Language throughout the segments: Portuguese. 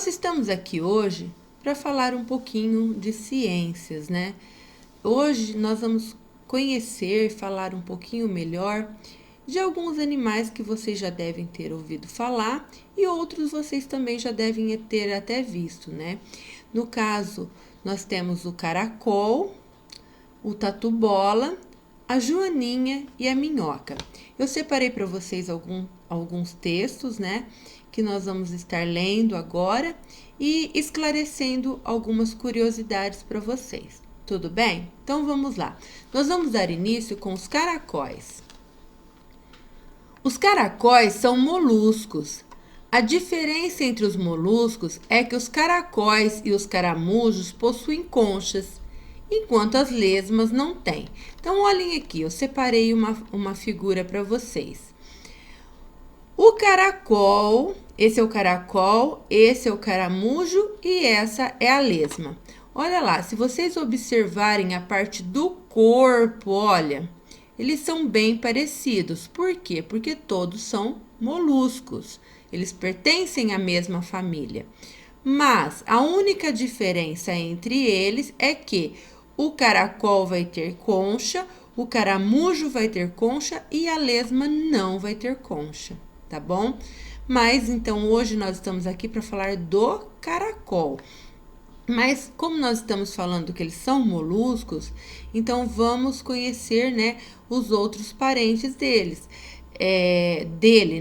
Nós estamos aqui hoje para falar um pouquinho de ciências, né? Hoje nós vamos conhecer, falar um pouquinho melhor de alguns animais que vocês já devem ter ouvido falar e outros vocês também já devem ter até visto, né? No caso, nós temos o caracol, o tatu-bola, a joaninha e a minhoca. Eu separei para vocês alguns textos, né? Que nós vamos estar lendo agora e esclarecendo algumas curiosidades para vocês. Tudo bem? Então vamos lá. Nós vamos dar início com os caracóis. Os caracóis são moluscos. A diferença entre os moluscos é que os caracóis e os caramujos possuem conchas, enquanto as lesmas não têm. Então, olhem aqui, eu separei uma figura para vocês. O caracol, esse é o caracol, esse é o caramujo e essa é a lesma. Olha lá, se vocês observarem a parte do corpo, olha, eles são bem parecidos. Por quê? Porque todos são moluscos. Eles pertencem à mesma família. Mas a única diferença entre eles é que o caracol vai ter concha, o caramujo vai ter concha e a lesma não vai ter concha, tá bom? Mas então hoje nós estamos aqui para falar do caracol. Mas como nós estamos falando que eles são moluscos, então vamos conhecer, né, os outros parentes dele,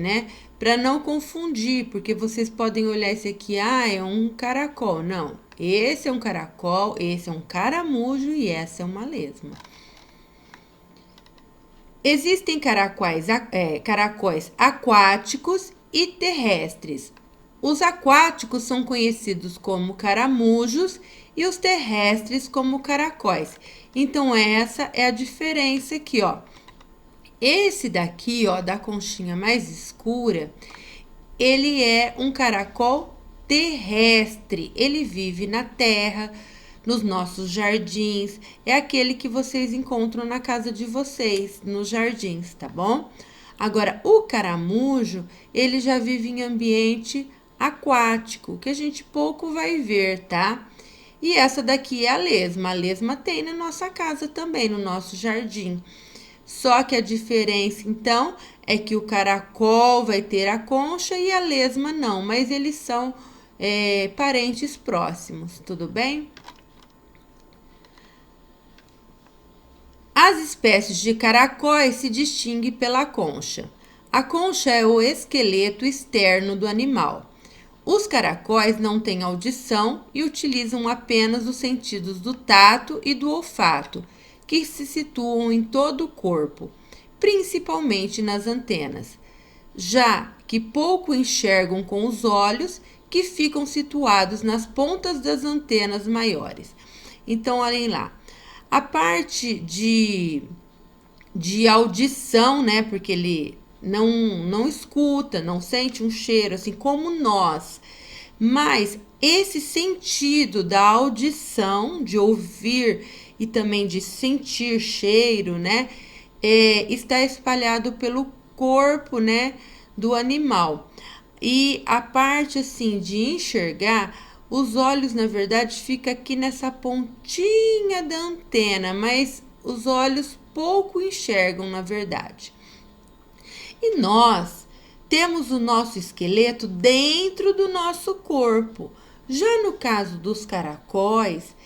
né? Para não confundir, porque vocês podem olhar esse aqui, é um caracol. Não, esse é um caracol, esse é um caramujo e essa é uma lesma. Existem caracóis aquáticos e terrestres. Os aquáticos são conhecidos como caramujos e os terrestres como caracóis. Então, essa é a diferença aqui, ó. Esse daqui, ó, da conchinha mais escura, ele é um caracol terrestre. Ele vive na terra, nos nossos jardins. É aquele que vocês encontram na casa de vocês, nos jardins, tá bom? Agora, o caramujo, ele já vive em ambiente aquático, que a gente pouco vai ver, tá? E essa daqui é a lesma. A lesma tem na nossa casa também, no nosso jardim. Só que a diferença, então, é que o caracol vai ter a concha e a lesma não, mas eles são parentes próximos, tudo bem? As espécies de caracóis se distinguem pela concha. A concha é o esqueleto externo do animal. Os caracóis não têm audição e utilizam apenas os sentidos do tato e do olfato, que se situam em todo o corpo, principalmente nas antenas, já que pouco enxergam com os olhos, que ficam situados nas pontas das antenas maiores. Então, olhem lá, a parte de audição, né, porque ele não escuta, não sente um cheiro, assim como nós. Mas esse sentido da audição, de ouvir e também de sentir cheiro, né, está espalhado pelo corpo, né, do animal. E a parte, assim, de enxergar, os olhos, na verdade, ficam aqui nessa pontinha da antena, mas os olhos pouco enxergam, na verdade. E nós temos o nosso esqueleto dentro do nosso corpo. Já no caso dos caracóis,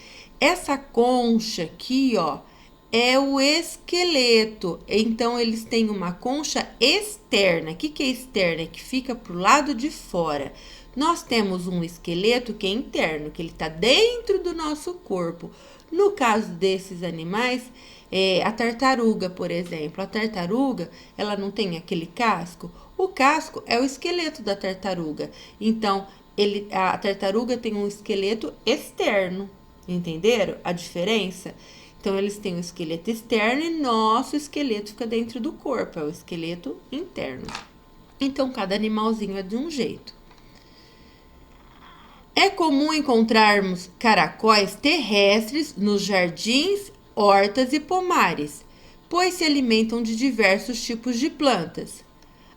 essa concha aqui, ó, é o esqueleto. Então, eles têm uma concha externa. O que é externa? É que fica pro lado de fora. Nós temos um esqueleto que é interno, que ele tá dentro do nosso corpo. No caso desses animais, a tartaruga, por exemplo. A tartaruga, ela não tem aquele casco? O casco é o esqueleto da tartaruga. Então, a tartaruga tem um esqueleto externo. Entenderam a diferença? Então, eles têm um esqueleto externo e nosso esqueleto fica dentro do corpo. É o esqueleto interno. Então, cada animalzinho é de um jeito. É comum encontrarmos caracóis terrestres nos jardins, hortas e pomares, pois se alimentam de diversos tipos de plantas.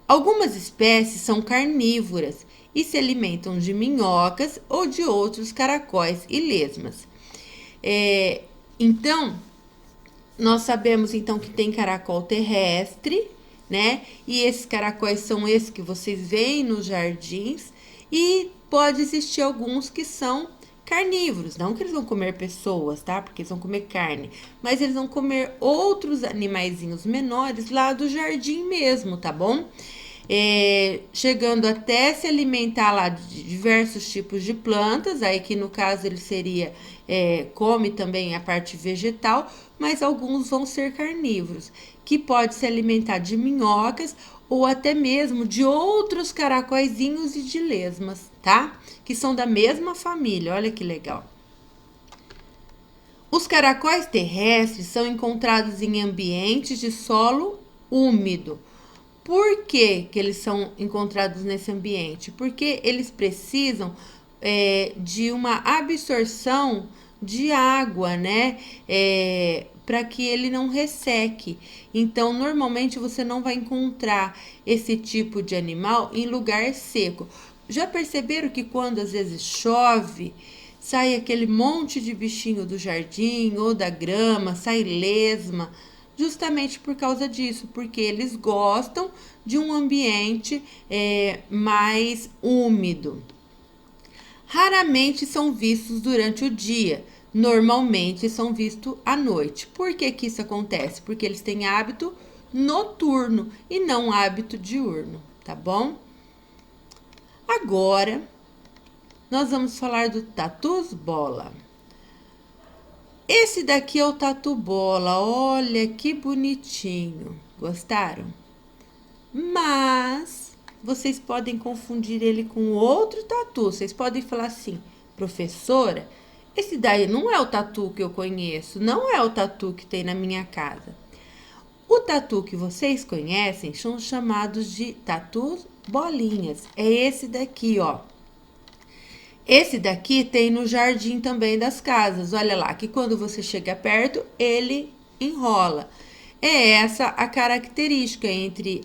Algumas espécies são carnívoras e se alimentam de minhocas ou de outros caracóis e lesmas. Então, nós sabemos então que tem caracol terrestre, né? E esses caracóis são esses que vocês veem nos jardins, e pode existir alguns que são carnívoros, não que eles vão comer pessoas, tá? Porque eles vão comer carne, mas eles vão comer outros animaizinhos menores lá do jardim mesmo, tá bom? Chegando até se alimentar lá de diversos tipos de plantas, aí que no caso ele seria, come também a parte vegetal, mas alguns vão ser carnívoros, que pode se alimentar de minhocas ou até mesmo de outros caracóizinhos e de lesmas, tá? Que são da mesma família, olha que legal. Os caracóis terrestres são encontrados em ambientes de solo úmido. Por que eles são encontrados nesse ambiente? Porque eles precisam de uma absorção de água, né? Para que ele não resseque. Então, normalmente você não vai encontrar esse tipo de animal em lugar seco. Já perceberam que quando às vezes chove, sai aquele monte de bichinho do jardim ou da grama, sai lesma, justamente por causa disso, porque eles gostam de um ambiente mais úmido. Raramente são vistos durante o dia, normalmente são vistos à noite. Por que isso acontece? Porque eles têm hábito noturno e não hábito diurno, tá bom? Agora, nós vamos falar do tatus bola. Esse daqui é o tatu bola, olha que bonitinho, gostaram? Mas vocês podem confundir ele com outro tatu, vocês podem falar assim, professora, esse daí não é o tatu que eu conheço, não é o tatu que tem na minha casa. O tatu que vocês conhecem são chamados de tatus bolinhas, é esse daqui, ó. Esse daqui tem no jardim também das casas. Olha lá, que quando você chega perto, ele enrola. É essa a característica entre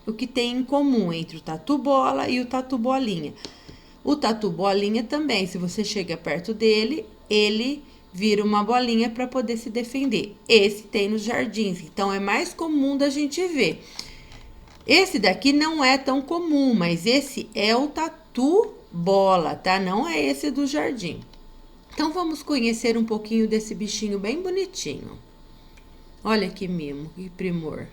o que tem em comum entre o tatu bola e o tatu bolinha. O tatu bolinha também, se você chega perto dele, ele vira uma bolinha para poder se defender. Esse tem nos jardins, então é mais comum da gente ver. Esse daqui não é tão comum, mas esse é o tatu bola, tá? Não é esse do jardim. Então, vamos conhecer um pouquinho desse bichinho bem bonitinho. Olha que mimo, que primor.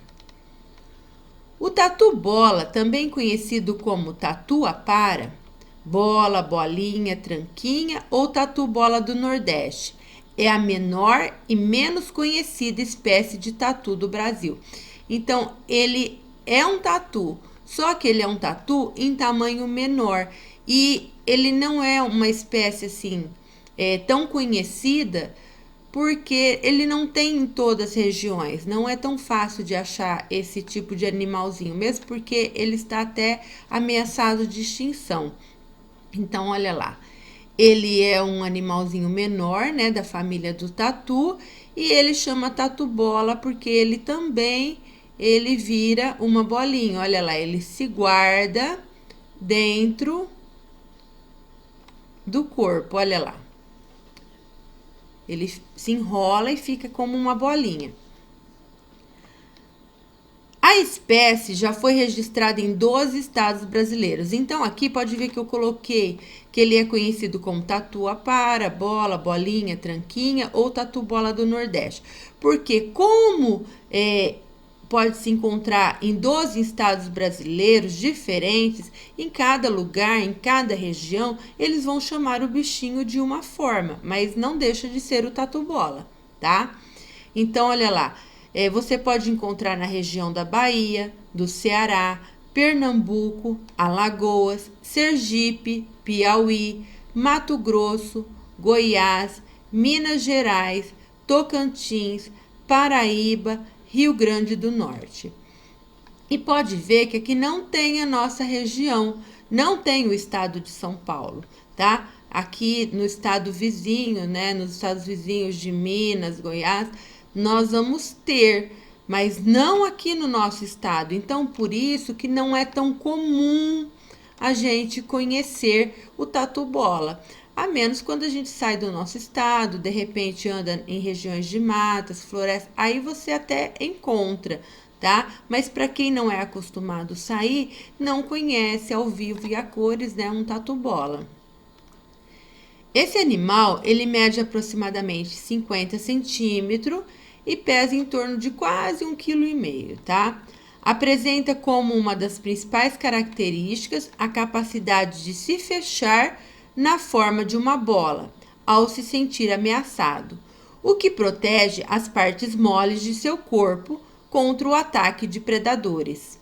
O tatu bola, também conhecido como tatu apara, bola, bolinha, tranquinha ou tatu bola do Nordeste, é a menor e menos conhecida espécie de tatu do Brasil. Então, ele é um tatu, só que ele é um tatu em tamanho menor. E ele não é uma espécie assim tão conhecida, porque ele não tem em todas as regiões. Não é tão fácil de achar esse tipo de animalzinho, mesmo porque ele está até ameaçado de extinção. Então, olha lá. Ele é um animalzinho menor, né, da família do tatu, e ele chama tatu bola porque ele também vira uma bolinha. Olha lá, ele se guarda dentro do corpo, olha lá. Ele se enrola e fica como uma bolinha. A espécie já foi registrada em 12 estados brasileiros. Então, aqui pode ver que eu coloquei que ele é conhecido como tatu apara, bola, bolinha, tranquinha ou tatu bola do Nordeste. Porque como pode se encontrar em 12 estados brasileiros diferentes, em cada lugar, em cada região, eles vão chamar o bichinho de uma forma, mas não deixa de ser o tatu bola, tá? Então, olha lá, você pode encontrar na região da Bahia, do Ceará, Pernambuco, Alagoas, Sergipe, Piauí, Mato Grosso, Goiás, Minas Gerais, Tocantins, Paraíba, Rio Grande do Norte. E pode ver que aqui não tem a nossa região, não tem o estado de São Paulo, tá? Aqui no estado vizinho, né, nos estados vizinhos de Minas, Goiás, nós vamos ter, mas não aqui no nosso estado. Então, por isso que não é tão comum a gente conhecer o tatu-bola. A menos quando a gente sai do nosso estado, de repente anda em regiões de matas, florestas, aí você até encontra, tá? Mas para quem não é acostumado a sair, não conhece ao vivo e a cores, né, um tatu-bola. Esse animal, ele mede aproximadamente 50 centímetros e pesa em torno de quase 1,5 kg, tá? Apresenta como uma das principais características a capacidade de se fechar na forma de uma bola, ao se sentir ameaçado, o que protege as partes moles de seu corpo contra o ataque de predadores.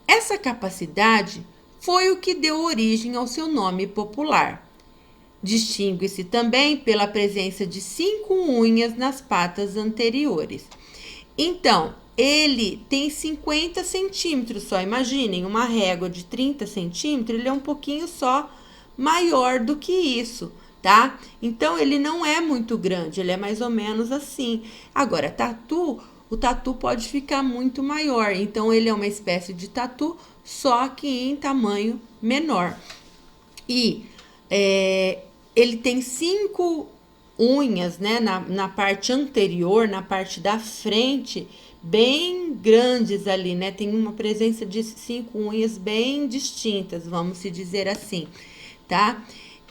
Essa capacidade foi o que deu origem ao seu nome popular. Distingue-se também pela presença de 5 unhas nas patas anteriores. Então, ele tem 50 centímetros só. Imaginem, uma régua de 30 centímetros, ele é um pouquinho só maior do que isso, tá? Então, ele não é muito grande, ele é mais ou menos assim. Agora, o tatu pode ficar muito maior. Então, ele é uma espécie de tatu, só que em tamanho menor. E ele tem 5 unhas, né, na parte anterior, na parte da frente, bem grandes ali, né? Tem uma presença de 5 unhas bem distintas, vamos se dizer assim, tá?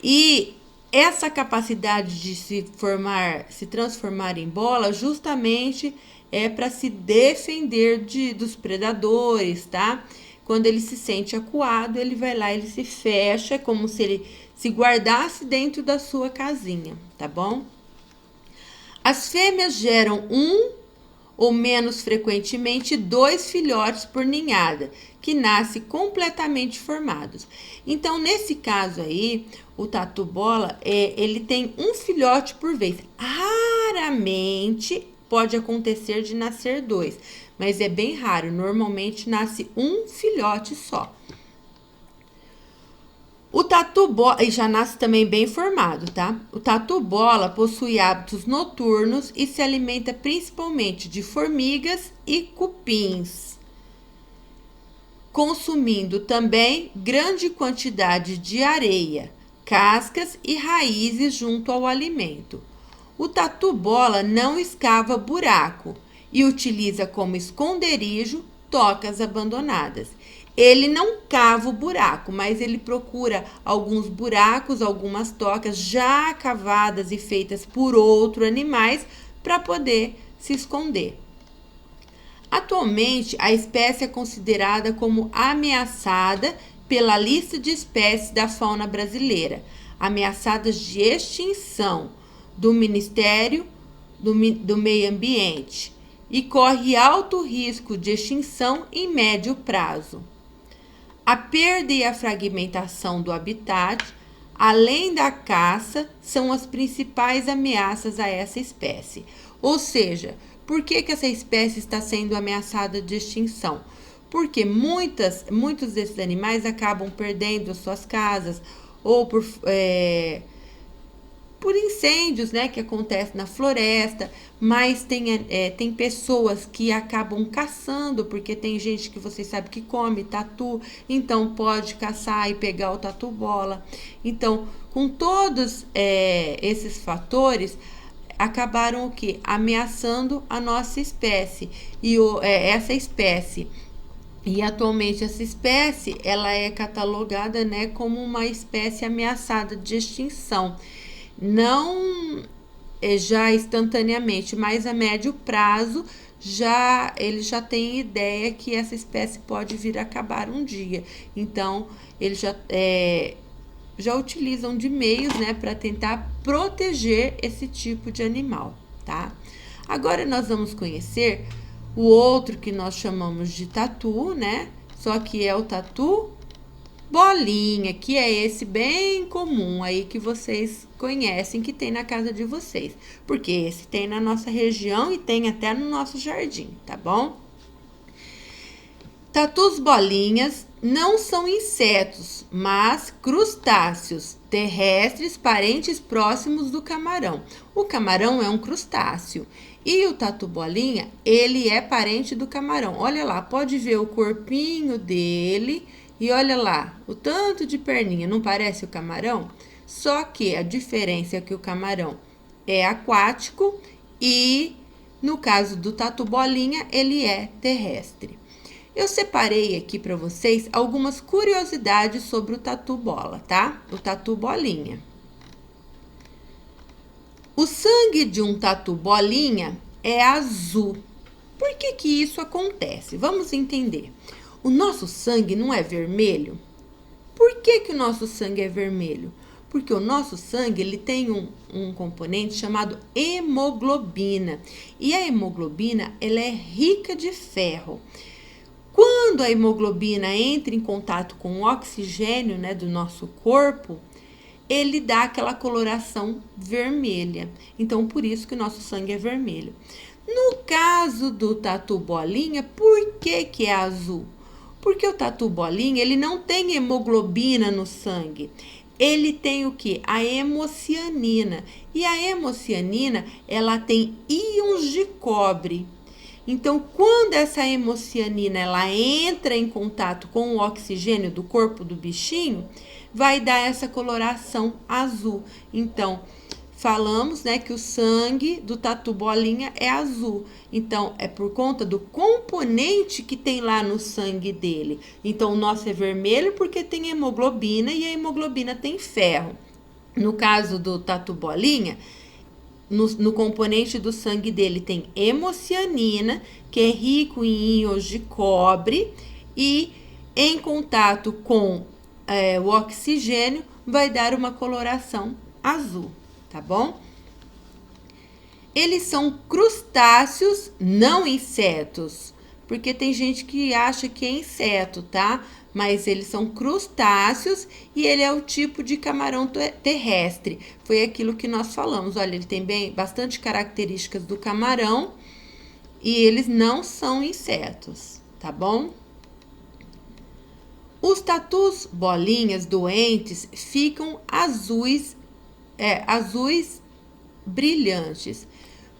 E essa capacidade de se transformar em bola, justamente é para se defender dos predadores, tá? Quando ele se sente acuado, ele vai lá, ele se fecha, como se ele se guardasse dentro da sua casinha, tá bom? As fêmeas geram ou menos frequentemente 2 filhotes por ninhada, que nascem completamente formados. Então, nesse caso aí, o tatu-bola, ele tem um filhote por vez. Raramente pode acontecer de nascer 2, mas é bem raro. Normalmente nasce um filhote só. O tatu-bola, e já nasce também bem formado, tá? O tatu-bola possui hábitos noturnos e se alimenta principalmente de formigas e cupins, consumindo também grande quantidade de areia, cascas e raízes junto ao alimento. O tatu-bola não escava buraco e utiliza como esconderijo tocas abandonadas. Ele não cava o buraco, mas ele procura alguns buracos, algumas tocas já cavadas e feitas por outros animais para poder se esconder. Atualmente, a espécie é considerada como ameaçada pela lista de espécies da fauna brasileira, ameaçadas de extinção do Ministério do Meio Ambiente, e corre alto risco de extinção em médio prazo. A perda e a fragmentação do habitat, além da caça, são as principais ameaças a essa espécie. Ou seja, por que essa espécie está sendo ameaçada de extinção? Porque muitos desses animais acabam perdendo as suas casas ou por incêndios, né, que acontecem na floresta, mas tem pessoas que acabam caçando, porque tem gente que vocês sabem que come tatu, então pode caçar e pegar o tatu-bola. Então, com todos esses fatores, acabaram o quê? Ameaçando a nossa espécie. E essa espécie, e atualmente essa espécie, ela é catalogada, né, como uma espécie ameaçada de extinção. Não já instantaneamente, mas a médio prazo eles já têm ideia que essa espécie pode vir a acabar um dia. Então, eles já utilizam de meios, né, para tentar proteger esse tipo de animal, tá? Agora nós vamos conhecer o outro que nós chamamos de tatu, né? Só que é o tatu bolinha, que é esse bem comum aí que vocês conhecem, que tem na casa de vocês, porque esse tem na nossa região e tem até no nosso jardim, tá bom? Tatus bolinhas não são insetos, mas crustáceos terrestres, parentes próximos do camarão. O camarão é um crustáceo e o tatu bolinha, ele é parente do camarão. Olha lá, pode ver o corpinho dele E olha lá, o tanto de perninha, não parece o camarão? Só que a diferença é que o camarão é aquático e, no caso do tatu-bolinha, ele é terrestre. Eu separei aqui para vocês algumas curiosidades sobre o tatu-bola, tá? O tatu-bolinha. O sangue de um tatu-bolinha é azul. Por que que isso acontece? Vamos entender. O nosso sangue não é vermelho? Por que que o nosso sangue é vermelho? Porque o nosso sangue ele tem um componente chamado hemoglobina. E a hemoglobina ela é rica de ferro. Quando a hemoglobina entra em contato com o oxigênio, né, do nosso corpo, ele dá aquela coloração vermelha. Então, por isso que o nosso sangue é vermelho. No caso do tatu bolinha, por que que é azul? Porque o tatu bolinha, ele não tem hemoglobina no sangue. Ele tem o que? A hemocianina. E a hemocianina, ela tem íons de cobre. Então, quando essa hemocianina ela entra em contato com o oxigênio do corpo do bichinho, vai dar essa coloração azul. Então, falamos, né, que o sangue do tatu bolinha é azul. Então, é por conta do componente que tem lá no sangue dele. Então, o nosso é vermelho porque tem hemoglobina e a hemoglobina tem ferro. No caso do tatu bolinha, no componente do sangue dele tem hemocianina, que é rico em íons de cobre, e em contato com o oxigênio vai dar uma coloração azul, tá bom? Eles são crustáceos, não insetos, porque tem gente que acha que é inseto, tá? Mas eles são crustáceos e ele é o tipo de camarão terrestre. Foi aquilo que nós falamos. Olha, ele tem bastante características do camarão e eles não são insetos, tá bom? Os tatus bolinhas doentes ficam azuis brilhantes.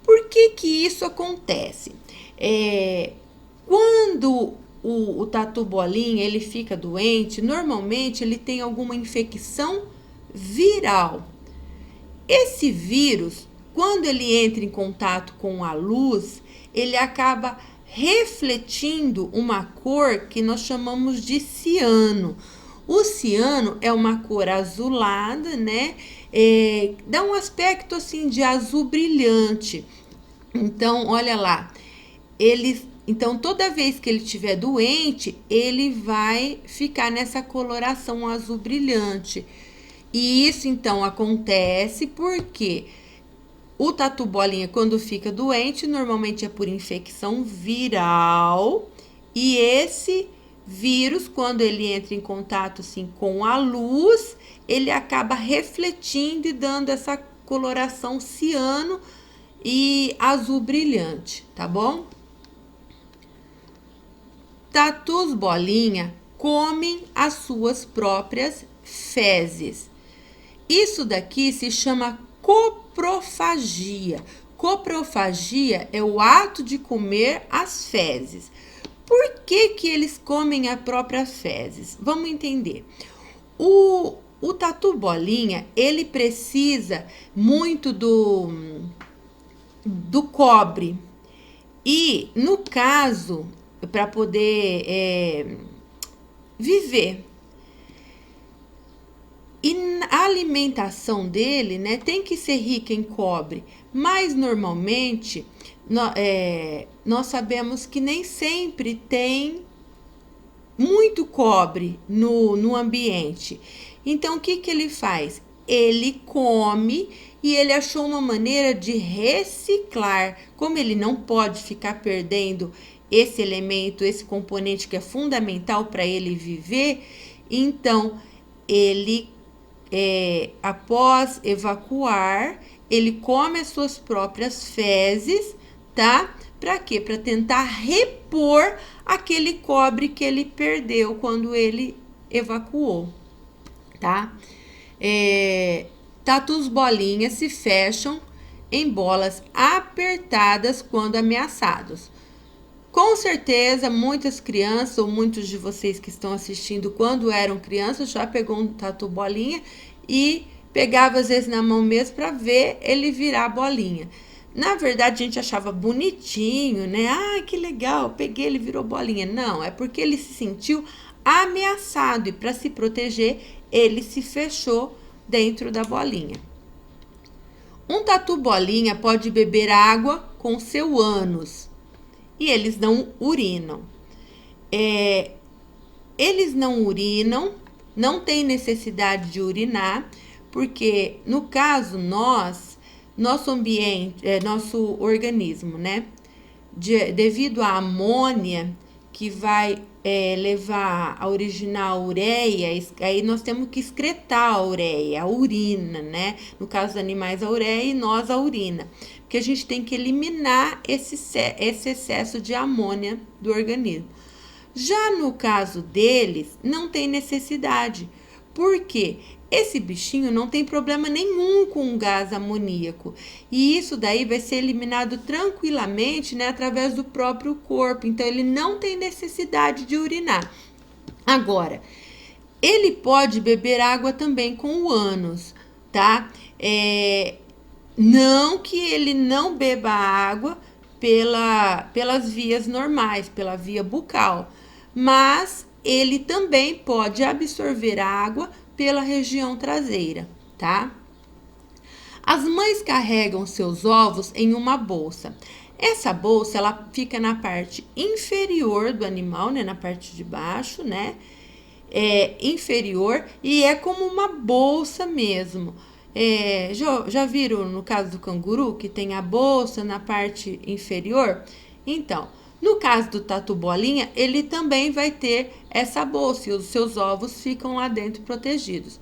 Por que que isso acontece? Quando o tatu bolinha ele fica doente, normalmente ele tem alguma infecção viral. Esse vírus, quando ele entra em contato com a luz, ele acaba refletindo uma cor que nós chamamos de ciano. O ciano é uma cor azulada, né? Dá um aspecto assim de azul brilhante. Então, olha lá, então toda vez que ele estiver doente, ele vai ficar nessa coloração azul brilhante. E isso então acontece porque o tatu bolinha, quando fica doente, normalmente é por infecção viral. E esse vírus, quando ele entra em contato assim, com a luz, ele acaba refletindo e dando essa coloração ciano e azul brilhante, tá bom? Tatus bolinha comem as suas próprias fezes. Isso daqui se chama coprofagia. Coprofagia é o ato de comer as fezes. Por que que eles comem as próprias fezes? Vamos entender. O tatu bolinha, ele precisa muito do cobre. E, no caso, para poder viver. E a alimentação dele, né, tem que ser rica em cobre, mas normalmente nós sabemos que nem sempre tem muito cobre no ambiente. Então, o que que ele faz? Ele come e ele achou uma maneira de reciclar. Como ele não pode ficar perdendo esse elemento, esse componente que é fundamental para ele viver, então ele, após evacuar, ele come as suas próprias fezes, tá? Para quê? Para tentar repor aquele cobre que ele perdeu quando ele evacuou, tá? Tatus bolinhas se fecham em bolas apertadas quando ameaçados. Com Com certeza, muitas crianças ou muitos de vocês que estão assistindo quando eram crianças já pegou um tatu bolinha e pegava às vezes na mão mesmo para ver ele virar bolinha. Na verdade, a gente achava bonitinho, né? Ah, que legal, peguei, ele virou bolinha. Não, é porque ele se sentiu ameaçado e para se proteger, ele se fechou dentro da bolinha. Um tatu bolinha pode beber água com seu ânus e eles não urinam. Eles não urinam, não tem necessidade de urinar, porque no caso nosso ambiente, nosso organismo, né? Devido à amônia que vai levar a original ureia, aí nós temos que excretar a ureia, a urina, né? No caso dos animais, a ureia e nós a urina. Porque a gente tem que eliminar esse excesso de amônia do organismo. Já no caso deles, não tem necessidade. Por quê? Esse bichinho não tem problema nenhum com o gás amoníaco. E isso daí vai ser eliminado tranquilamente, né, através do próprio corpo. Então, ele não tem necessidade de urinar. Agora, ele pode beber água também com o ânus, tá? Não que ele não beba água pelas vias normais, pela via bucal. Mas ele também pode absorver água pela região traseira, tá? As mães carregam seus ovos em uma bolsa. Essa bolsa, ela fica na parte inferior do animal, né? Na parte de baixo, né? Inferior e é como uma bolsa mesmo. Já viram no caso do canguru que tem a bolsa na parte inferior? Então, no caso do tatu bolinha, ele também vai ter essa bolsa e os seus ovos ficam lá dentro protegidos.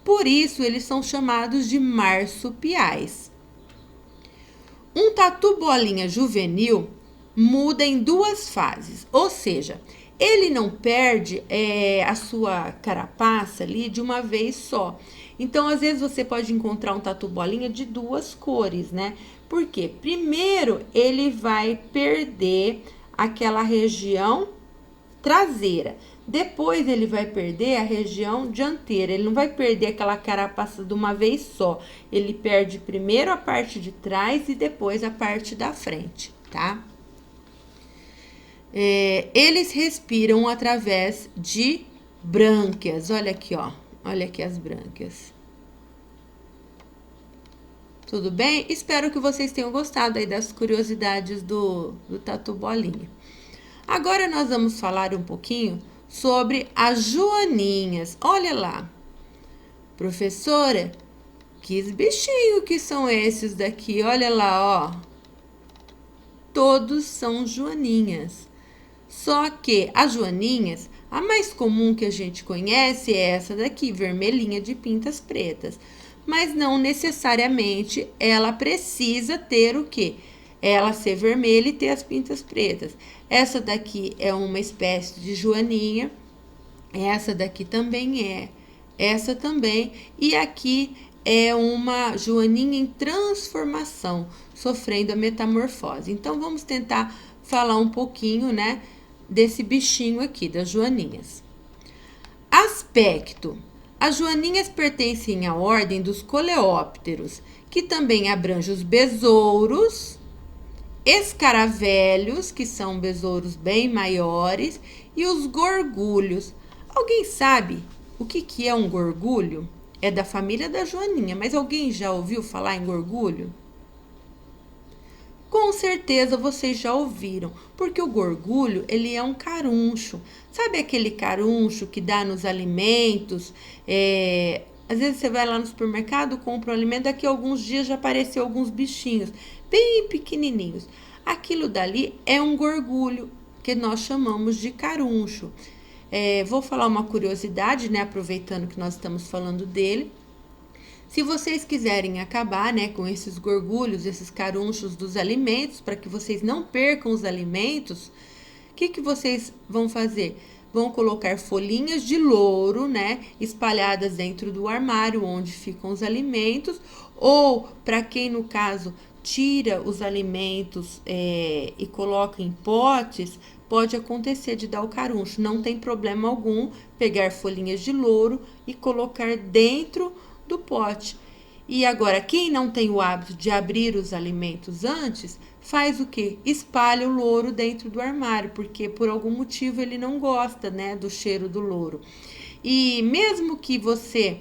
Por isso, eles são chamados de marsupiais. Um tatu bolinha juvenil muda em 2 fases, ou seja, ele não perde a sua carapaça ali de uma vez só. Então, às vezes, você pode encontrar um tatu bolinha de 2 cores, né? Por quê? Primeiro, ele vai perder aquela região traseira. Depois, ele vai perder a região dianteira. Ele não vai perder aquela carapaça de uma vez só. Ele perde primeiro a parte de trás e depois a parte da frente, tá? Eles respiram através de brânquias. Olha aqui, ó. Olha aqui as brânquias. Tudo bem? Espero que vocês tenham gostado aí das curiosidades do tatu bolinha. Agora nós vamos falar um pouquinho sobre as joaninhas. Olha lá. Professora, que bichinhos que são esses daqui? Olha lá, ó. Todos são joaninhas. Só que as joaninhas, a mais comum que a gente conhece é essa daqui, vermelhinha de pintas pretas. Mas não necessariamente ela precisa ter o quê? Ela ser vermelha e ter as pintas pretas. Essa daqui é uma espécie de joaninha. Essa daqui também é. Essa também. E aqui é uma joaninha em transformação, sofrendo a metamorfose. Então, vamos tentar falar um pouquinho, né, desse bichinho aqui, das joaninhas. Aspecto. As joaninhas pertencem à ordem dos coleópteros, que também abrange os besouros, escaravelhos, que são besouros bem maiores, e os gorgulhos. Alguém sabe o que é um gorgulho? É da família da joaninha, mas alguém já ouviu falar em gorgulho? Com certeza vocês já ouviram, porque o gorgulho, ele é um caruncho. Sabe aquele caruncho que dá nos alimentos? Às vezes você vai lá no supermercado, compra um alimento, daqui a alguns dias já apareceu alguns bichinhos, bem pequenininhos. Aquilo dali é um gorgulho, que nós chamamos de caruncho. Vou falar uma curiosidade, né, aproveitando que nós estamos falando dele. Se vocês quiserem acabar, né, com esses gorgulhos, esses carunchos dos alimentos, para que vocês não percam os alimentos, o que vocês vão fazer? Vão colocar folhinhas de louro, né, espalhadas dentro do armário onde ficam os alimentos, ou para quem no caso tira os alimentos e coloca em potes, pode acontecer de dar o caruncho. Não tem problema algum pegar folhinhas de louro e colocar dentro do pote. E agora, quem não tem o hábito de abrir os alimentos antes, faz o quê? Espalha o louro dentro do armário, porque por algum motivo ele não gosta, né, do cheiro do louro. E mesmo que você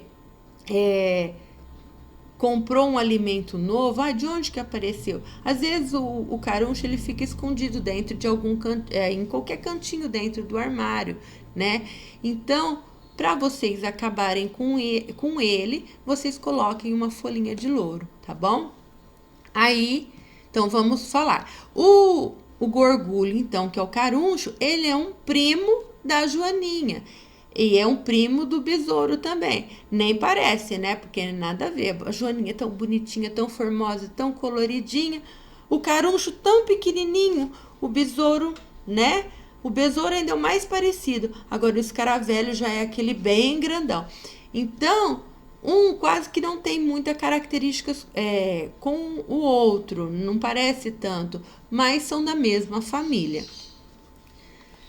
comprou um alimento novo, de onde que apareceu? Às vezes o caruncho ele fica escondido dentro de em qualquer cantinho dentro do armário, né? Então, para vocês acabarem com ele, vocês coloquem uma folhinha de louro, tá bom? Aí, então vamos falar. O gorgulho, então, que é o caruncho, ele é um primo da joaninha. E é um primo do besouro também. Nem parece, né? Porque nada a ver. A joaninha é tão bonitinha, tão formosa, tão coloridinha. O caruncho tão pequenininho. O besouro, né? O besouro ainda é o mais parecido. Agora, o escaravelho já é aquele bem grandão. Então, um quase que não tem muitas características com o outro. Não parece tanto. Mas são da mesma família.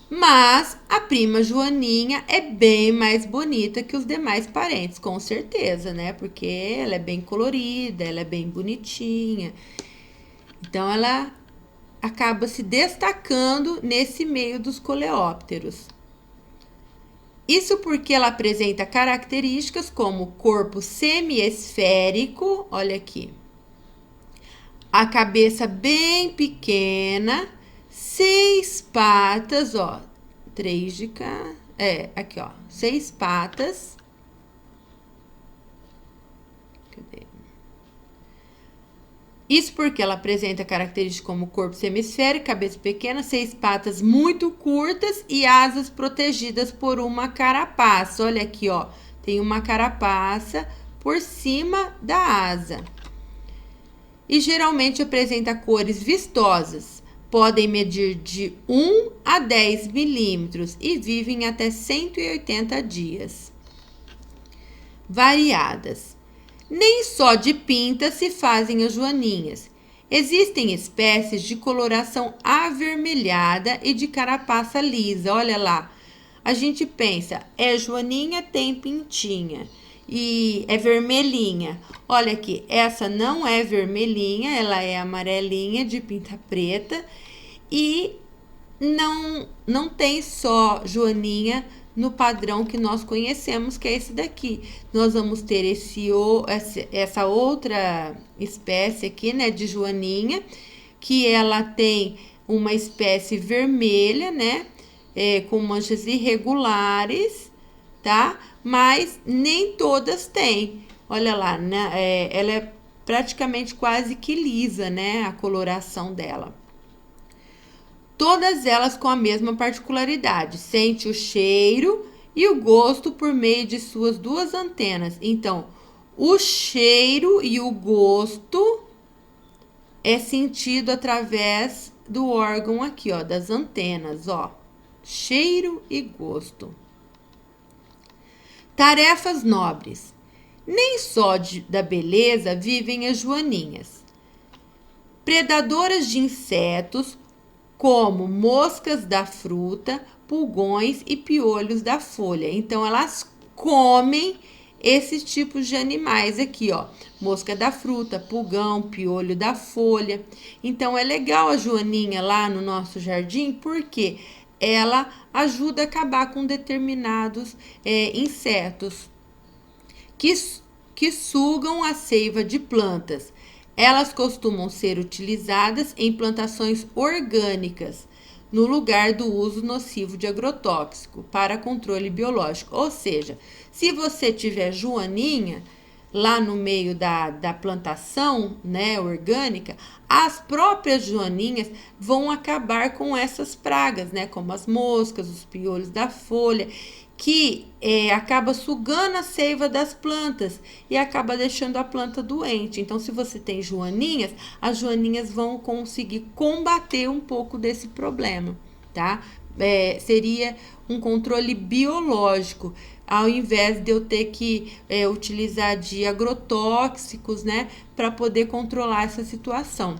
Mas a prima Joaninha é bem mais bonita que os demais parentes, com certeza, né? Porque ela é bem colorida, ela é bem bonitinha. Então, ela acaba se destacando nesse meio dos coleópteros. Isso porque ela apresenta características como corpo semiesférico, olha aqui, a cabeça bem pequena, 6 patas, ó, 3 de cá, aqui, ó, 6 patas. Cadê? Isso porque ela apresenta características como corpo semisférico, cabeça pequena, 6 patas muito curtas e asas protegidas por uma carapaça. Olha aqui, ó, tem uma carapaça por cima da asa. E geralmente apresenta cores vistosas. Podem medir de 1 a 10 milímetros e vivem até 180 dias. Variadas. Nem só de pinta se fazem as joaninhas. Existem espécies de coloração avermelhada e de carapaça lisa. Olha lá. A gente pensa, joaninha, tem pintinha. E é vermelhinha. Olha aqui, essa não é vermelhinha, ela é amarelinha de pinta preta e não tem só joaninha no padrão que nós conhecemos, que é esse daqui. Nós vamos ter essa outra espécie aqui, né, de joaninha, que ela tem uma espécie vermelha, né, com manchas irregulares, tá? Mas nem todas têm. Olha lá, né? Ela é praticamente quase que lisa, né? A coloração dela. Todas elas com a mesma particularidade. Sente o cheiro e o gosto por meio de suas 2 antenas. Então, o cheiro e o gosto é sentido através do órgão aqui, ó, das antenas, ó. Cheiro e gosto. Tarefas nobres. Nem só da beleza vivem as joaninhas. Predadoras de insetos, como moscas da fruta, pulgões e piolhos da folha. Então, elas comem esses tipos de animais aqui, ó. Mosca da fruta, pulgão, piolho da folha. Então, é legal a joaninha lá no nosso jardim, porque ela ajuda a acabar com determinados insetos que sugam a seiva de plantas. Elas costumam ser utilizadas em plantações orgânicas, no lugar do uso nocivo de agrotóxico para controle biológico. Ou seja, se você tiver joaninha lá no meio da plantação, né, orgânica, as próprias joaninhas vão acabar com essas pragas, né, como as moscas, os piolhos da folha, que acaba sugando a seiva das plantas e acaba deixando a planta doente. Então, se você tem joaninhas, as joaninhas vão conseguir combater um pouco desse problema, tá? Seria um controle biológico. ao invés de eu ter que utilizar de agrotóxicos, né, para poder controlar essa situação.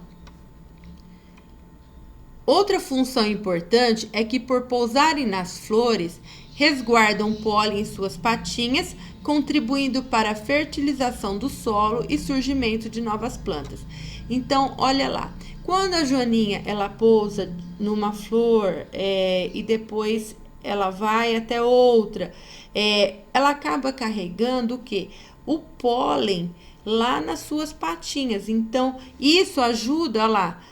Outra função importante é que, por pousarem nas flores, resguardam pólen em suas patinhas, contribuindo para a fertilização do solo e surgimento de novas plantas. Então, olha lá, quando a joaninha ela pousa numa flor e depois ela vai até outra, ela acaba carregando o quê? O pólen lá nas suas patinhas. Então, isso ajuda lá,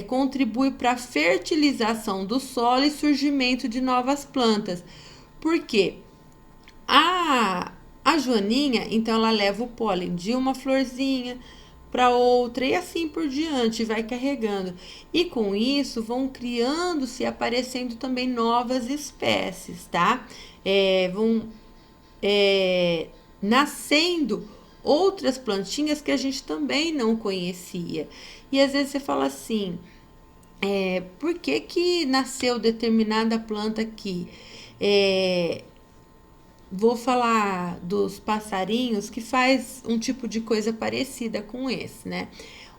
contribui para a fertilização do solo e surgimento de novas plantas. Por quê? A joaninha, então, ela leva o pólen de uma florzinha para outra e assim por diante, vai carregando. E com isso vão criando-se, aparecendo também novas espécies, tá? Vão nascendo outras plantinhas que a gente também não conhecia. E às vezes você fala assim, por que que nasceu determinada planta aqui? Vou falar dos passarinhos que faz um tipo de coisa parecida com esse, né?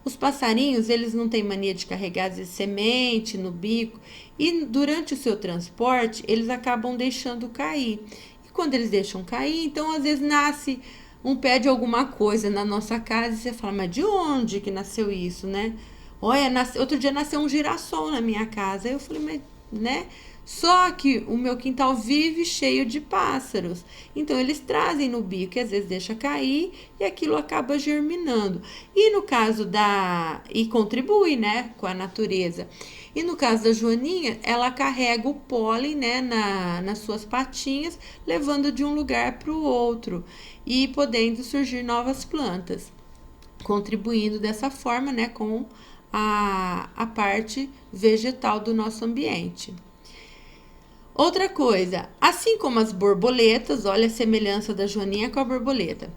Os passarinhos, eles não têm mania de carregar às vezes, semente no bico e durante o seu transporte, eles acabam deixando cair. E quando eles deixam cair, então às vezes nasce um pé de alguma coisa na nossa casa e você fala, mas de onde que nasceu isso, né? Olha, outro dia nasceu um girassol na minha casa. Aí eu falei, mas, né? Só que o meu quintal vive cheio de pássaros. Então, eles trazem no bico e às vezes deixa cair e aquilo acaba germinando. E no caso e contribui, né, com a natureza. E no caso da joaninha, ela carrega o pólen, né, nas suas patinhas, levando de um lugar para o outro e podendo surgir novas plantas, contribuindo dessa forma, né, com a parte vegetal do nosso ambiente. Outra coisa, assim como as borboletas, olha a semelhança da joaninha com a borboleta.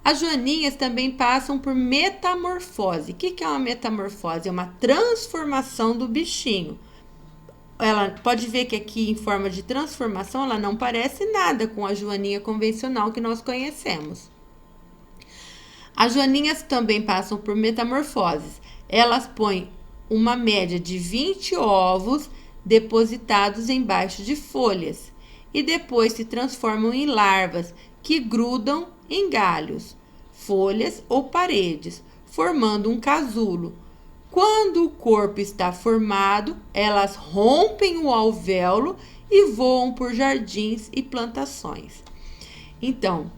As joaninhas também passam por metamorfose. O que é uma metamorfose? É uma transformação do bichinho. Ela pode ver que aqui em forma de transformação ela não parece nada com a joaninha convencional que nós conhecemos. As joaninhas também passam por metamorfoses. Elas põem uma média de 20 ovos depositados embaixo de folhas e depois se transformam em larvas que grudam em galhos, folhas ou paredes, formando um casulo. Quando o corpo está formado, elas rompem o alvéolo e voam por jardins e plantações. Então,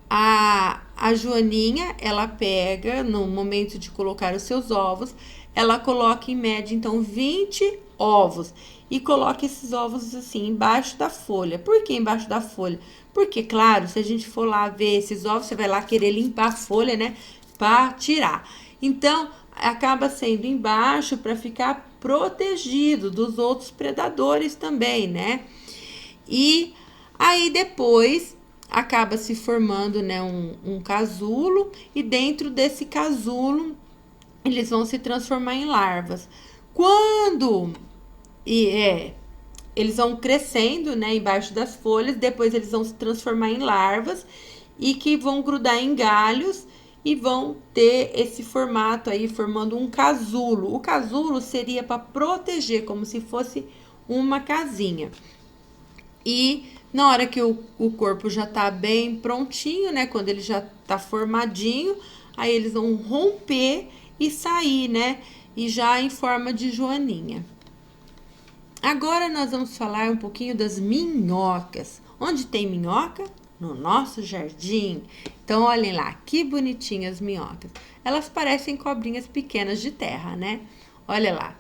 a joaninha, ela pega, no momento de colocar os seus ovos, ela coloca em média, então, 20 ovos. E coloca esses ovos, assim, embaixo da folha. Por que embaixo da folha? Porque, claro, se a gente for lá ver esses ovos, você vai lá querer limpar a folha, né? Para tirar. Então, acaba sendo embaixo para ficar protegido dos outros predadores também, né? E aí, depois acaba se formando, né, um casulo, e dentro desse casulo eles vão se transformar em larvas. Quando eles vão crescendo, né, embaixo das folhas, depois eles vão se transformar em larvas e que vão grudar em galhos e vão ter esse formato aí, formando um casulo. O casulo seria para proteger, como se fosse uma casinha. E na hora que o corpo já tá bem prontinho, né? Quando ele já tá formadinho, aí eles vão romper e sair, né? E já em forma de joaninha. Agora nós vamos falar um pouquinho das minhocas. Onde tem minhoca? No nosso jardim. Então, olhem lá, que bonitinhas as minhocas. Elas parecem cobrinhas pequenas de terra, né? Olha lá.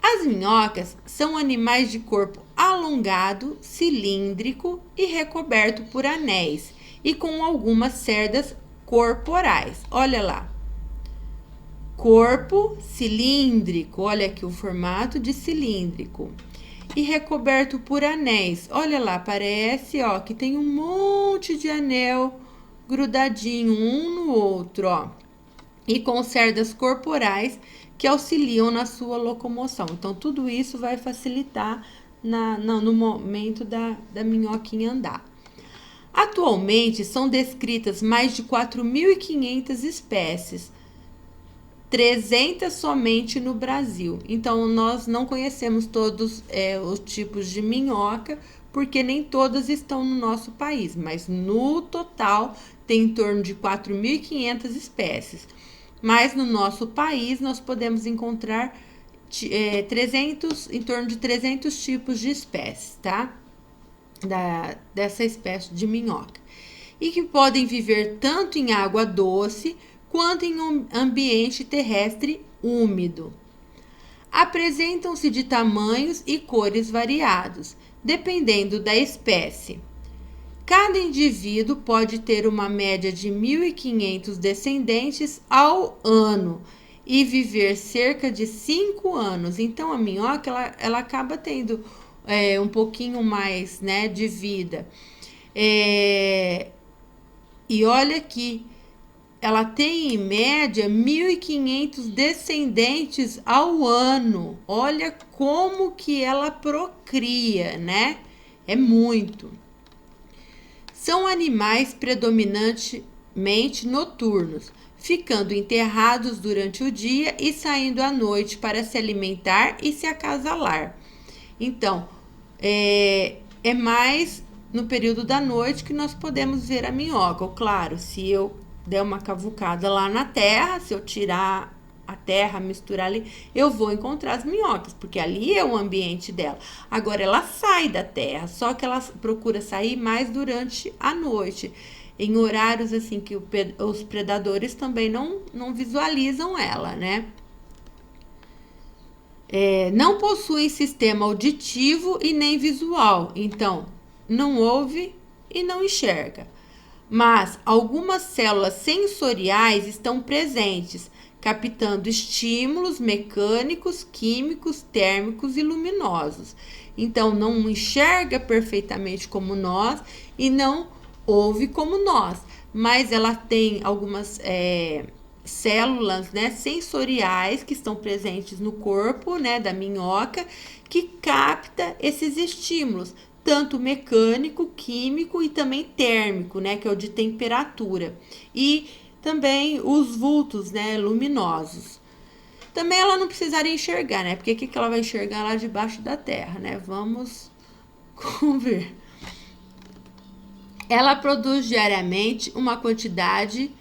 As minhocas são animais de corpo alongado, cilíndrico e recoberto por anéis e com algumas cerdas corporais. Olha lá. Corpo cilíndrico, olha aqui o formato de cilíndrico. E recoberto por anéis. Olha lá, parece, ó, que tem um monte de anel grudadinho um no outro, ó. E com cerdas corporais que auxiliam na sua locomoção. Então, tudo isso vai facilitar no momento da minhoquinha andar. Atualmente são descritas mais de 4.500 espécies, 300 somente no Brasil. Então, nós não conhecemos todos os tipos de minhoca, porque nem todas estão no nosso país, mas no total tem em torno de 4.500 espécies. Mas no nosso país nós podemos encontrar em torno de 300 tipos de espécies, tá? Dessa espécie de minhoca. E que podem viver tanto em água doce quanto em um ambiente terrestre úmido. Apresentam-se de tamanhos e cores variados, dependendo da espécie. Cada indivíduo pode ter uma média de 1.500 descendentes ao ano e viver cerca de 5 anos. Então, a minhoca ela acaba tendo um pouquinho mais, né, de vida. E olha aqui, ela tem em média 1.500 descendentes ao ano. Olha como que ela procria, né? É muito. São animais predominantemente noturnos, ficando enterrados durante o dia e saindo à noite para se alimentar e se acasalar. Então, é mais no período da noite que nós podemos ver a minhoca. Claro, se eu der uma cavucada lá na terra, se eu tirar a terra, misturar ali, eu vou encontrar as minhocas, porque ali é o ambiente dela. Agora, ela sai da terra, só que ela procura sair mais durante a noite, em horários assim que os predadores também não visualizam ela, né? Não possuem sistema auditivo e nem visual, então não ouve e não enxerga. Mas algumas células sensoriais estão presentes, captando estímulos mecânicos, químicos, térmicos e luminosos. Então, não enxerga perfeitamente como nós e não ouve como nós, mas ela tem algumas células, né, sensoriais que estão presentes no corpo, né, da minhoca, que capta esses estímulos, tanto mecânico, químico e também térmico, né, que é o de temperatura. E também os vultos, né, luminosos. Também ela não precisaria enxergar, né? Porque o que ela vai enxergar lá debaixo da terra, né? Vamos ver. Ela produz diariamente uma quantidade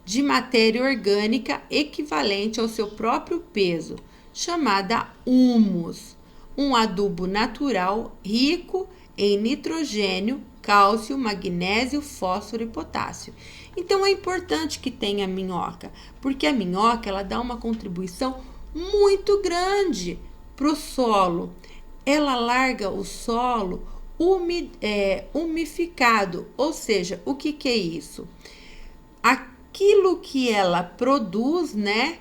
de matéria orgânica equivalente ao seu próprio peso, chamada humus, um adubo natural rico em nitrogênio, cálcio, magnésio, fósforo e potássio. Então é importante que tenha minhoca, porque a minhoca ela dá uma contribuição muito grande para o solo. Ela larga o solo umificado, ou seja, o que é isso? Aquilo que ela produz, né?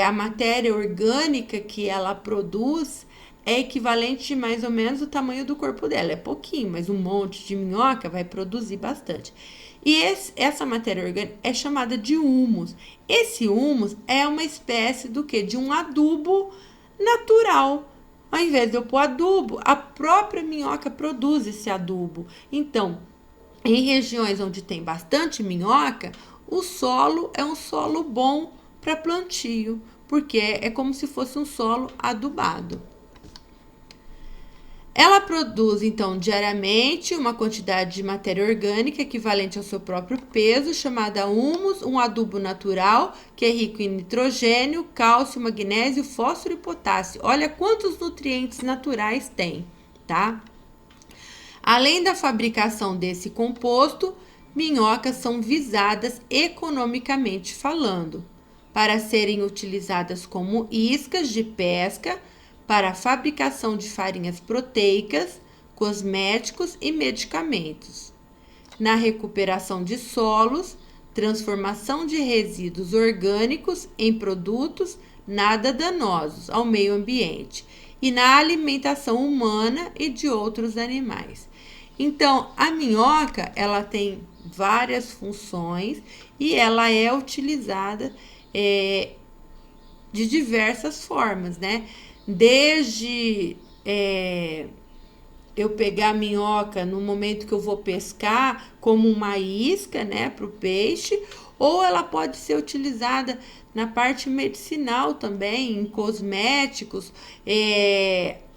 A matéria orgânica que ela produz é equivalente mais ou menos ao tamanho do corpo dela. É pouquinho, mas um monte de minhoca vai produzir bastante. E essa matéria orgânica é chamada de humus. Esse humus é uma espécie do quê? De um adubo natural. Ao invés de eu pôr adubo, a própria minhoca produz esse adubo. Então, em regiões onde tem bastante minhoca, o solo é um solo bom para plantio, porque é como se fosse um solo adubado. Ela produz, então, diariamente uma quantidade de matéria orgânica equivalente ao seu próprio peso, chamada humus, um adubo natural que é rico em nitrogênio, cálcio, magnésio, fósforo e potássio. Olha quantos nutrientes naturais tem, tá? Além da fabricação desse composto, minhocas são visadas economicamente falando, para serem utilizadas como iscas de pesca, para a fabricação de farinhas proteicas, cosméticos e medicamentos, na recuperação de solos, transformação de resíduos orgânicos em produtos nada danosos ao meio ambiente e na alimentação humana e de outros animais. Então, a minhoca, ela tem várias funções e ela é utilizada de diversas formas, né? Desde eu pegar a minhoca no momento que eu vou pescar como uma isca, né, para o peixe, ou ela pode ser utilizada na parte medicinal também, em cosméticos,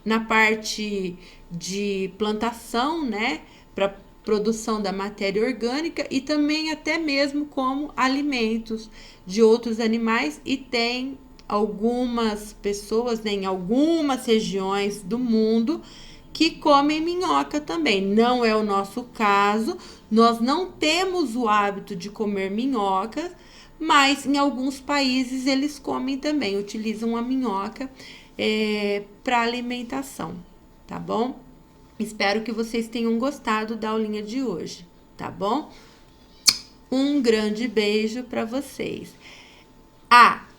na parte de plantação, né, para produção da matéria orgânica e também até mesmo como alimentos de outros animais, e tem algumas pessoas, né, em algumas regiões do mundo que comem minhoca também. Não é o nosso caso, nós não temos o hábito de comer minhocas, mas em alguns países eles comem também, utilizam a minhoca para alimentação, tá bom? Espero que vocês tenham gostado da aulinha de hoje, tá bom? Um grande beijo para vocês.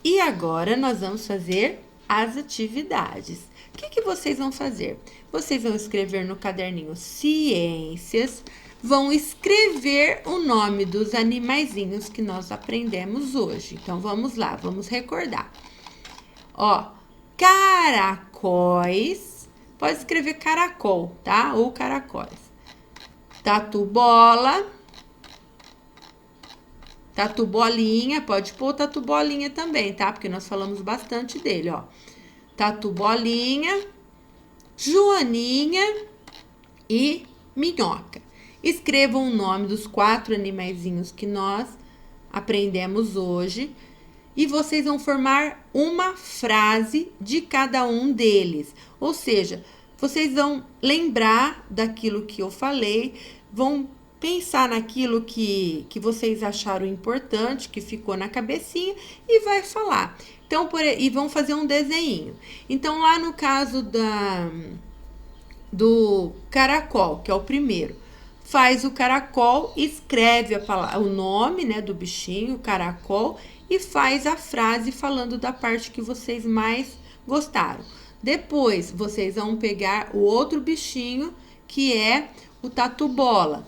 E agora nós vamos fazer as atividades. O que vocês vão fazer? Vocês vão escrever no caderninho ciências, vão escrever o nome dos animaizinhos que nós aprendemos hoje. Então, vamos lá, vamos recordar. Caracóis, pode escrever caracol, tá? Ou caracóis. Tatu-bola, tatu-bolinha, pode pôr tatu-bolinha também, tá? Porque nós falamos bastante dele, Tatu-bolinha, joaninha e minhoca. Escrevam o nome dos 4 animaizinhos que nós aprendemos hoje e vocês vão formar uma frase de cada um deles. Ou seja, vocês vão lembrar daquilo que eu falei, vão pensar naquilo que vocês acharam importante, que ficou na cabecinha e vai falar. Então, e vão fazer um desenho. Então, lá no caso do caracol, que é o primeiro, faz o caracol, escreve o nome, né, do bichinho, caracol, e faz a frase falando da parte que vocês mais gostaram. Depois, vocês vão pegar o outro bichinho, que é o tatu-bola.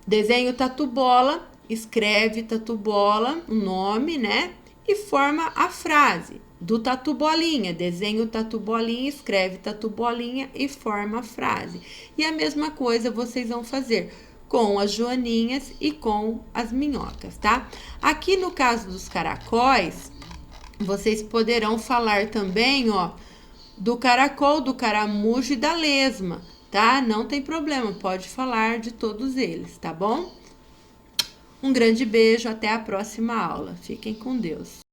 Desenha o tatu-bola, escreve tatu-bola, o nome, né? E forma a frase do tatu-bolinha. Desenha o tatu-bolinha, escreve tatu-bolinha e forma a frase. E a mesma coisa vocês vão fazer com as joaninhas e com as minhocas, tá? Aqui no caso dos caracóis, vocês poderão falar também, do caracol, do caramujo e da lesma, tá? Não tem problema, pode falar de todos eles, tá bom? Um grande beijo, até a próxima aula. Fiquem com Deus.